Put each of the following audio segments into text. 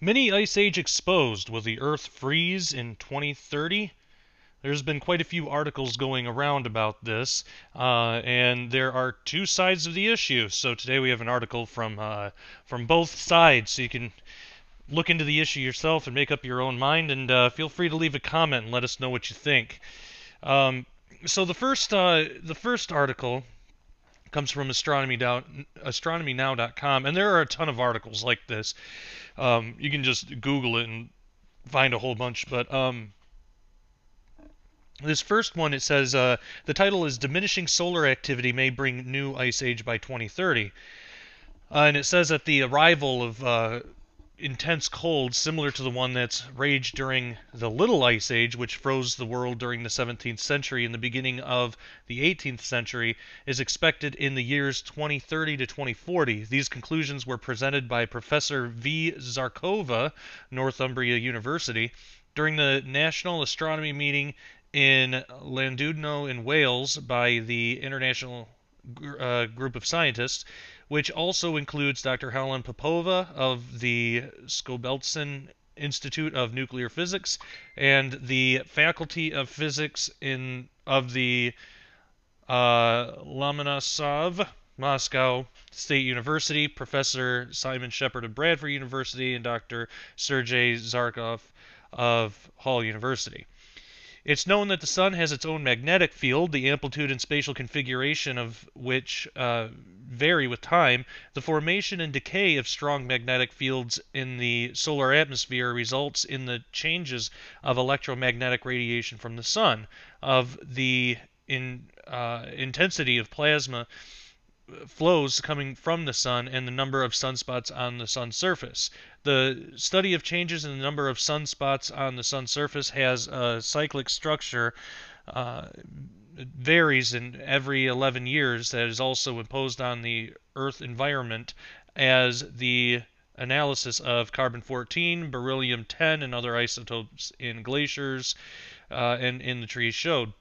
Mini Ice Age exposed. Will the Earth freeze in 2030? There's been quite a few articles going around about this, and there are two sides of the issue. So today we have an article from both sides, so you can look into the issue yourself and make up your own mind. And feel free to leave a comment and let us know what you think. Um, so the first article comes from astronomynow.com, and there are a ton of articles like this. You can just Google it and find a whole bunch. But this first one, it says the title is "Diminishing Solar Activity May Bring New Ice Age by 2030," and it says that the arrival of intense cold, similar to the one that's raged during the Little Ice Age, which froze the world during the 17th century and the beginning of the 18th century, is expected in the years 2030 to 2040. These conclusions were presented by Professor V. Zarkova, Northumbria University, during the National Astronomy Meeting in Llandudno in Wales by the International Group of Scientists, which also includes Dr. Helen Popova of the Skobeltsin Institute of Nuclear Physics and the Faculty of Physics of the Lomonosov Moscow State University, Professor Simon Shepard of Bradford University, and Dr. Sergei Zarkov of Hull University. It's known that the Sun has its own magnetic field, the amplitude and spatial configuration of which vary with time. The formation and decay of strong magnetic fields in the solar atmosphere results in the changes of electromagnetic radiation from the Sun, of the intensity of plasma flows coming from the Sun, and the number of sunspots on the Sun's surface. The study of changes in the number of sunspots on the Sun's surface has a cyclic structure. It varies in every 11 years, that is also imposed on the Earth environment as the analysis of carbon-14, beryllium-10, and other isotopes in glaciers and in the trees showed.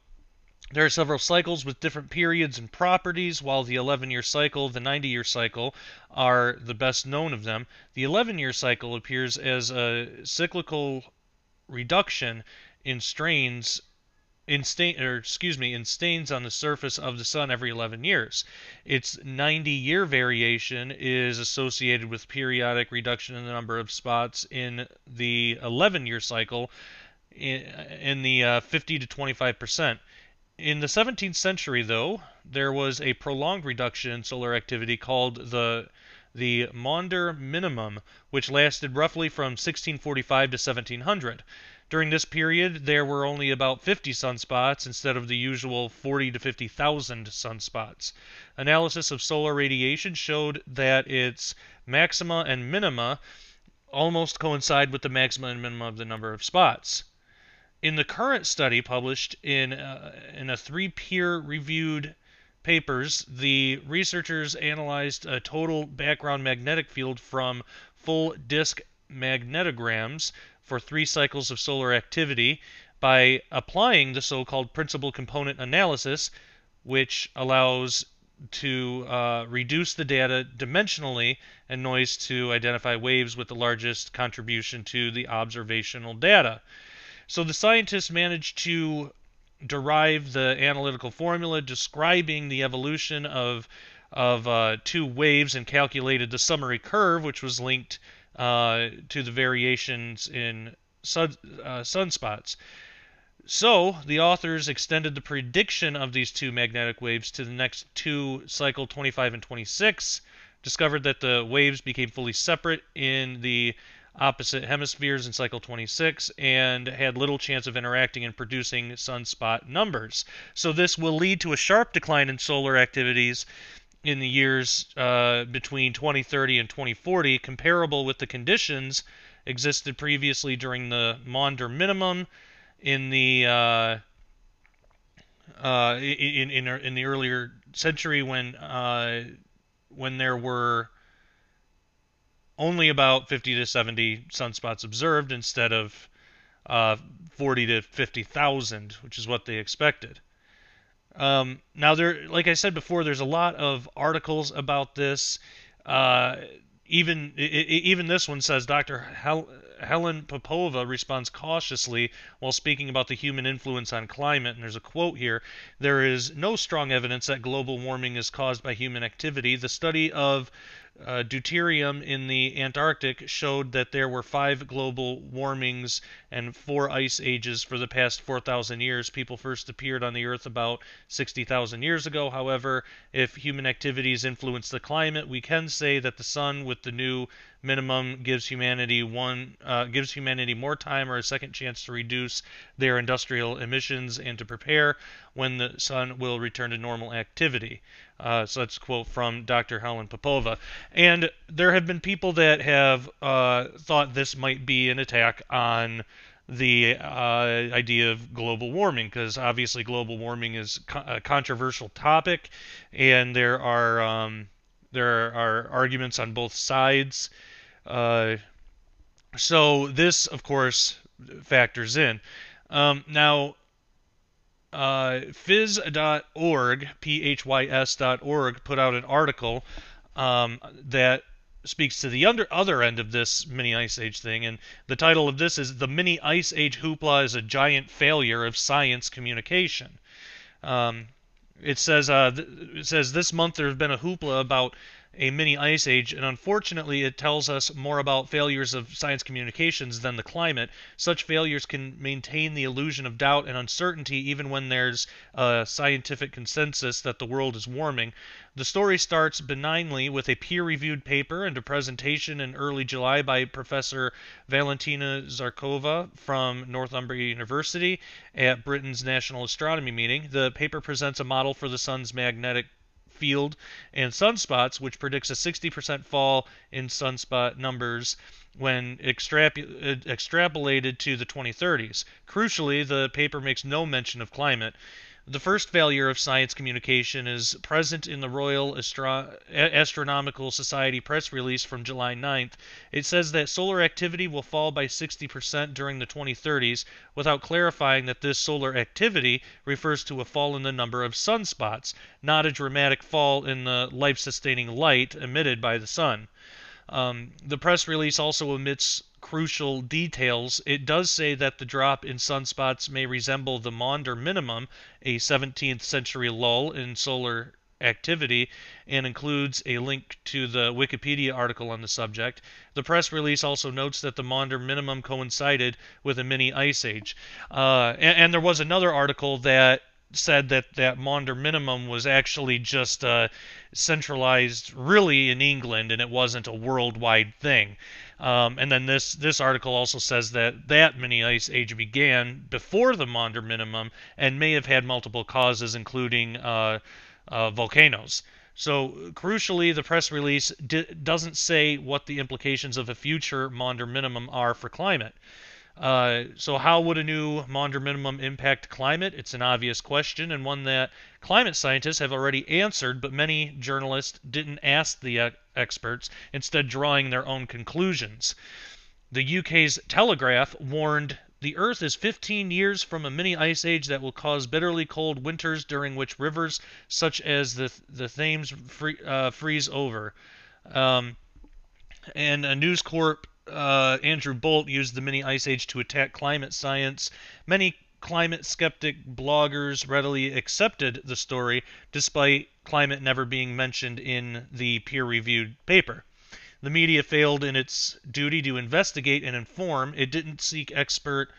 There are several cycles with different periods and properties. While the 11-year cycle, the 90-year cycle are the best known of them, the 11-year cycle appears as a cyclical reduction in stains on the surface of the Sun every 11 years. Its 90-year variation is associated with periodic reduction in the number of spots in the 11-year cycle in the 50 to 25%. In the 17th century, though, there was a prolonged reduction in solar activity called the Maunder minimum, which lasted roughly from 1645 to 1700. During this period, there were only about 50 sunspots instead of the usual 40 to 50,000 sunspots. Analysis of solar radiation showed that its maxima and minima almost coincide with the maxima and minima of the number of spots. In the current study published in a 3 peer-reviewed papers, the researchers analyzed a total background magnetic field from full disk magnetograms for 3 cycles of solar activity by applying the so-called principal component analysis, which allows to reduce the data dimensionally and noise to identify waves with the largest contribution to the observational data. So the scientists managed to derive the analytical formula describing the evolution of 2 waves and calculated the summary curve, which was linked to the variations in sunspots. So the authors extended the prediction of these 2 magnetic waves to the next 2 cycle 25 and 26, discovered that the waves became fully separate in the opposite hemispheres in cycle 26 and had little chance of interacting and producing sunspot numbers. So this will lead to a sharp decline in solar activities in the years between 2030 and 2040, comparable with the conditions existed previously during the Maunder minimum in the in the earlier century when there were only about 50 to 70 sunspots observed instead of 40 to 50,000, which is what they expected. Now, like I said before, there's a lot of articles about this. even this one says Helen Popova responds cautiously while speaking about the human influence on climate, and there's a quote here: "There is no strong evidence that global warming is caused by human activity. The study of deuterium in the Antarctic showed that there were 5 global warmings and 4 ice ages for the past 4,000 years. People first appeared on the Earth about 60,000 years ago. However, if human activities influence the climate, we can say that the sun, with the new minimum, gives humanity more time or a second chance to reduce their industrial emissions and to prepare when the sun will return to normal activity." So that's a quote from Dr. Helen Popova. And there have been people that have thought this might be an attack on the idea of global warming, because obviously global warming is a controversial topic, and there are arguments on both sides. So this, of course, factors in. Now, phys.org, phys.org, put out an article that speaks to the other end of this mini ice age thing, and the title of this is "The Mini Ice Age Hoopla is a Giant Failure of Science Communication." It says this month there has been a hoopla about a mini ice age, and unfortunately it tells us more about failures of science communications than the climate. Such failures can maintain the illusion of doubt and uncertainty even when there's a scientific consensus that the world is warming. The story starts benignly with a peer-reviewed paper and a presentation in early July by Professor Valentina Zarkova from Northumbria University at Britain's National Astronomy Meeting. The paper presents a model for the sun's magnetic field and sunspots, which predicts a 60% fall in sunspot numbers when extrapolated to the 2030s. Crucially, the paper makes no mention of climate. The first failure of science communication is present in the Royal Astronomical Society press release from July 9th. It says that solar activity will fall by 60% during the 2030s, without clarifying that this solar activity refers to a fall in the number of sunspots, not a dramatic fall in the life-sustaining light emitted by the sun. The press release also omits crucial details. It does say that the drop in sunspots may resemble the Maunder minimum, a 17th century lull in solar activity, and includes a link to the Wikipedia article on the subject. The press release also notes that the Maunder minimum coincided with a mini ice age. And there was another article that said that Maunder minimum was actually just centralized really in England, and it wasn't a worldwide thing. And then this article also says that mini ice age began before the Maunder minimum and may have had multiple causes, including volcanoes. So, crucially, the press release doesn't say what the implications of a future Maunder minimum are for climate. So how would a new Maunder minimum impact climate? It's an obvious question, and one that climate scientists have already answered, but many journalists didn't ask the experts, instead drawing their own conclusions. The UK's Telegraph warned the Earth is 15 years from a mini ice age that will cause bitterly cold winters during which rivers such as the Thames freeze over. And a News Corp Andrew Bolt used the mini ice age to attack climate science. Many climate skeptic bloggers readily accepted the story, despite climate never being mentioned in the peer-reviewed paper. The media failed in its duty to investigate and inform. It didn't seek expert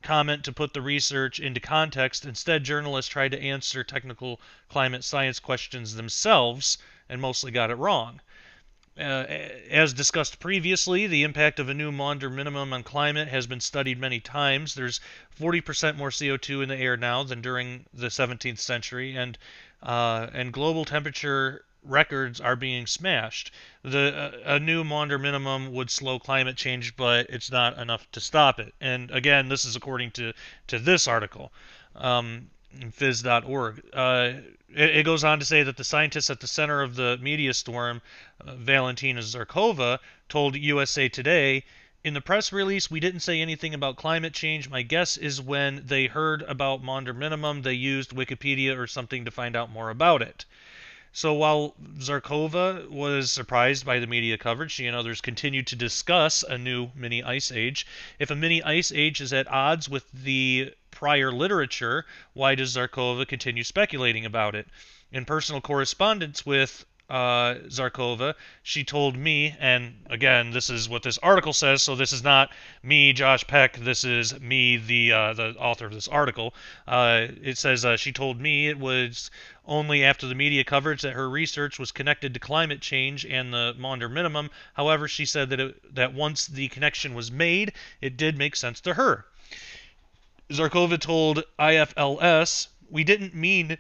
comment to put the research into context. Instead, journalists tried to answer technical climate science questions themselves and mostly got it wrong. As discussed previously, the impact of a new Maunder minimum on climate has been studied many times. There's 40% more CO2 in the air now than during the 17th century, and global temperature records are being smashed. A new Maunder minimum would slow climate change, but it's not enough to stop it. And again, this is according to this article. Phys.org. It goes on to say that the scientists at the center of the media storm, Valentina Zarkova, told USA Today, "In the press release, we didn't say anything about climate change. My guess is when they heard about Maunder minimum, they used Wikipedia or something to find out more about it." So while Zarkova was surprised by the media coverage, she and others continued to discuss a new mini ice age. If a mini ice age is at odds with the prior literature, why does Zarkova continue speculating about it? In personal correspondence with Zarkova, she told me, and again, this is what this article says, so this is not me, Josh Peck, this is me, the author of this article. It says she told me it was only after the media coverage that her research was connected to climate change and the Maunder Minimum. However, she said that once the connection was made, it did make sense to her. Zarkova told IFLS, we didn't mean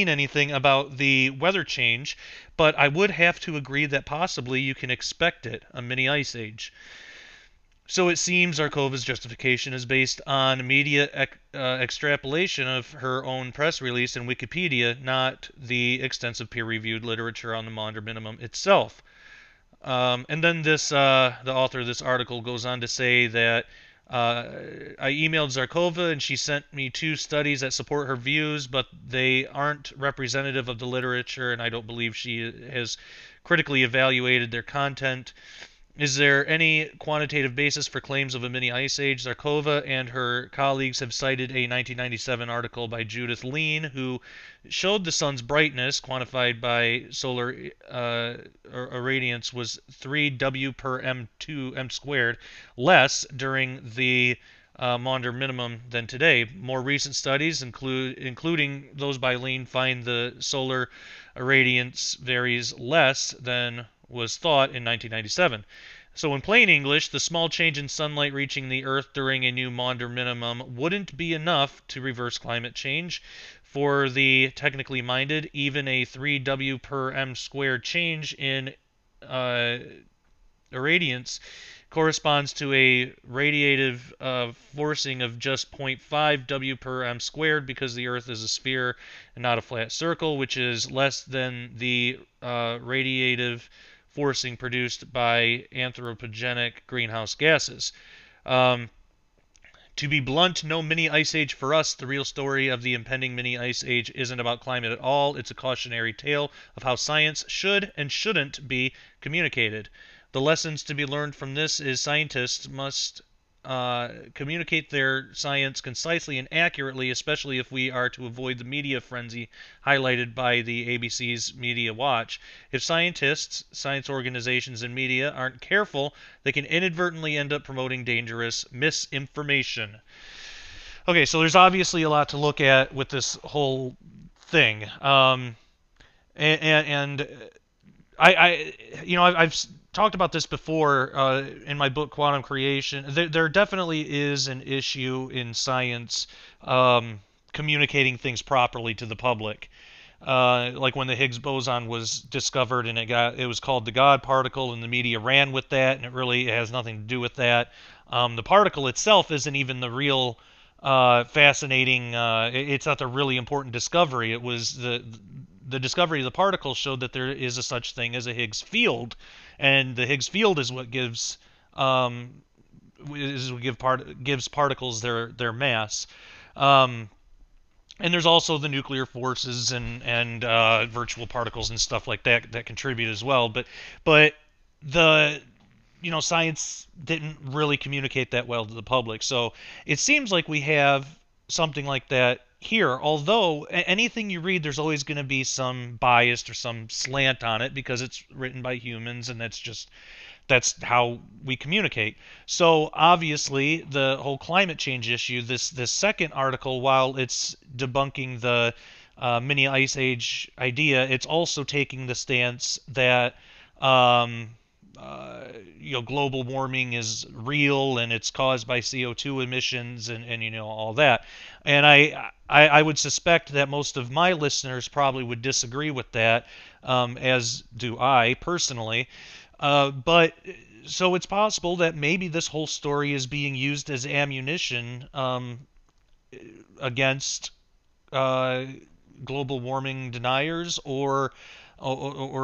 anything about the weather change, but I would have to agree that possibly you can expect it, a mini ice age. So it seems Zarkova's justification is based on media extrapolation of her own press release in Wikipedia, not the extensive peer-reviewed literature on the Maunder Minimum itself. And then the author of this article goes on to say that I emailed Zarkova and she sent me 2 studies that support her views, but they aren't representative of the literature, and I don't believe she has critically evaluated their content. Is there any quantitative basis for claims of a mini ice age? Zarkova and her colleagues have cited a 1997 article by Judith Lean, who showed the sun's brightness, quantified by solar irradiance, was 3 W per m squared less during the Maunder Minimum than today. More recent studies, including those by Lean, find the solar irradiance varies less than was thought in 1997. So in plain English, the small change in sunlight reaching the Earth during a new Maunder Minimum wouldn't be enough to reverse climate change. For the technically minded, even a 3 W per m squared change in irradiance corresponds to a radiative forcing of just 0.5 W per m squared, because the Earth is a sphere and not a flat circle, which is less than the radiative forcing produced by anthropogenic greenhouse gases. To be blunt, no mini ice age for us. The real story of the impending mini ice age isn't about climate at all. It's a cautionary tale of how science should and shouldn't be communicated. The lessons to be learned from this is scientists must communicate their science concisely and accurately, especially if we are to avoid the media frenzy highlighted by the ABC's Media Watch. If scientists, science organizations, and media aren't careful, they can inadvertently end up promoting dangerous misinformation. Okay, so there's obviously a lot to look at with this whole thing. And I've talked about this before in my book Quantum Creation. There definitely is an issue in science communicating things properly to the public. Like when the Higgs boson was discovered, and it was called the God particle, and the media ran with that, and it has nothing to do with that. The particle itself isn't even the real fascinating. It's not the really important discovery. It was the discovery of the particle showed that there is a such thing as a Higgs field, and the Higgs field is what gives gives particles their mass. And there's also the nuclear forces and virtual particles and stuff like that contribute as well. But the science didn't really communicate that well to the public. So it seems like we have something like that here. Although anything you read, there's always going to be some bias or some slant on it because it's written by humans, and that's how we communicate. So obviously the whole climate change issue, this second article, while it's debunking the mini ice age idea, it's also taking the stance that global warming is real and it's caused by CO2 emissions and all that. And I would suspect that most of my listeners probably would disagree with that, as do I personally. But so it's possible that maybe this whole story is being used as ammunition against global warming deniers, or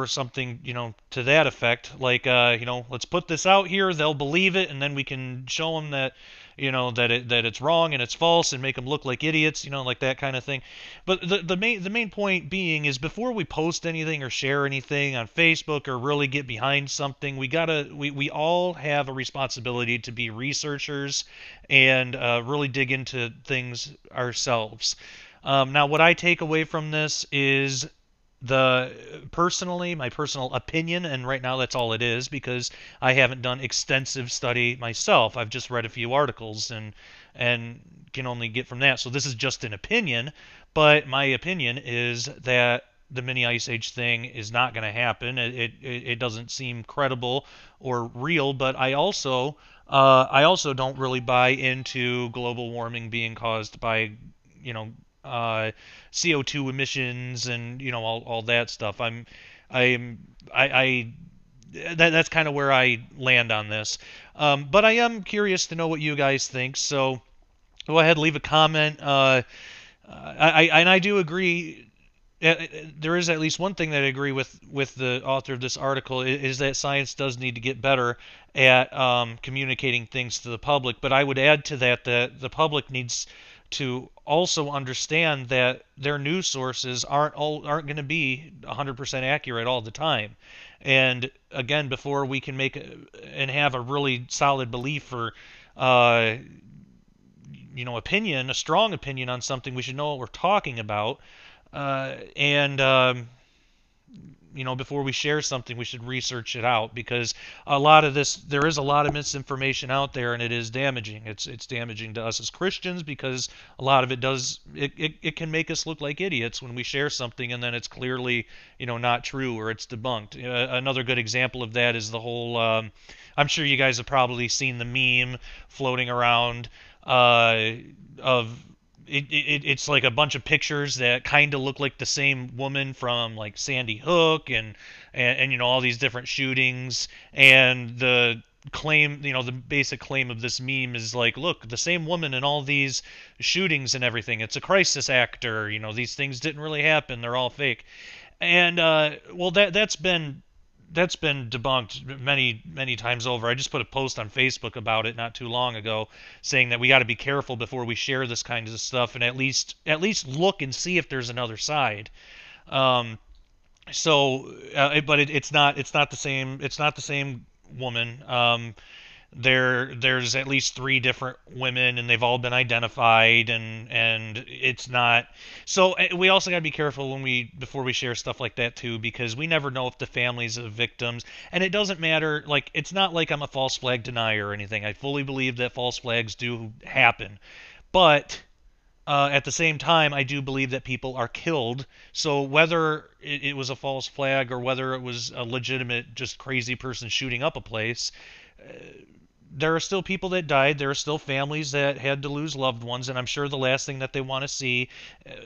something to that effect. Like let's put this out here, they'll believe it, and then we can show them that that it's wrong and it's false and make them look like idiots, like that kind of thing. But the main point being is, before we post anything or share anything on Facebook or really get behind something, we all have a responsibility to be researchers and really dig into things ourselves. Now, what I take away from this is my personal opinion, and right now that's all it is, because I haven't done extensive study myself. I've just read a few articles and can only get from that. So this is just an opinion, but my opinion is that the mini ice age thing is not going to happen. It doesn't seem credible or real. But I also don't really buy into global warming being caused by you know CO2 emissions and all that stuff. I'm I that's kind of where I land on this. But I am curious to know what you guys think. So go ahead, leave a comment. I do agree. There is at least one thing that I agree with the author of this article, is that science does need to get better at communicating things to the public. But I would add to that the public needs to also understand that their news sources aren't going to be 100% accurate all the time. And again, before we can make and have a really solid belief or opinion, a strong opinion on something, we should know what we're talking about. And before we share something, we should research it out, because there is a lot of misinformation out there, and it is damaging. It's damaging to us as Christians, because a lot of it can make us look like idiots when we share something and then it's clearly not true, or it's debunked. Another good example of that is the whole. I'm sure you guys have probably seen the meme floating around of it's like a bunch of pictures that kind of look like the same woman from like Sandy Hook and all these different shootings. And the claim, the basic claim of this meme is like, look, the same woman in all these shootings and everything, it's a crisis actor. These things didn't really happen, they're all fake. And well, that's been debunked many, many times over. I just put a post on Facebook about it not too long ago, saying that we got to be careful before we share this kind of stuff, and at least look and see if there's another side. But it's not the same. It's not the same woman. There's at least 3 different women, and they've all been identified, and it's not. So we also got to be careful before we share stuff like that too, because we never know if the families of victims. And it doesn't matter, like, it's not like I'm a false flag denier or anything. I fully believe that false flags do happen, but at the same time, I do believe that people are killed. So whether it was a false flag or whether it was a legitimate, just crazy person shooting up a place, there are still people that died. There are still families that had to lose loved ones, and I'm sure the last thing that they want to see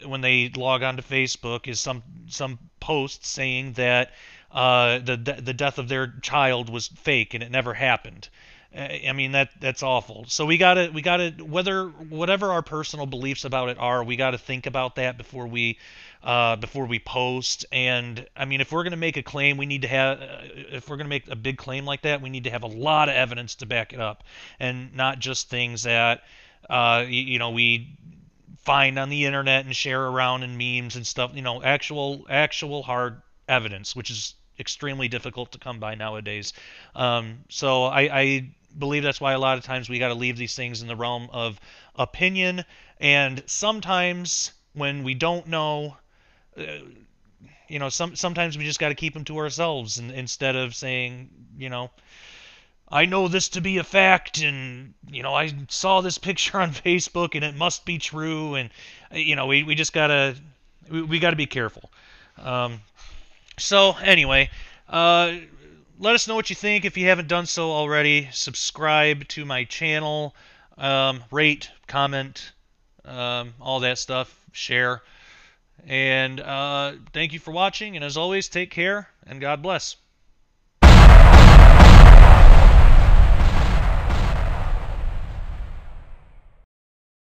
when they log onto Facebook is some post saying that the death of their child was fake and it never happened. I mean, that's awful. So we gotta whatever our personal beliefs about it are, we gotta think about that before we post. And I mean, if we're gonna make a claim, if we're gonna make a big claim like that, we need to have a lot of evidence to back it up, and not just things that we find on the internet and share around in memes and stuff. Actual hard evidence, which is extremely difficult to come by nowadays. So I believe that's why a lot of times we got to leave these things in the realm of opinion. And sometimes when we don't know, sometimes we just got to keep them to ourselves, and instead of saying, I know this to be a fact, and I saw this picture on Facebook and it must be true. And we just gotta be careful. So anyway, let us know what you think. If you haven't done so already, subscribe to my channel, rate, comment, all that stuff, share. And thank you for watching, and as always, take care, and God bless.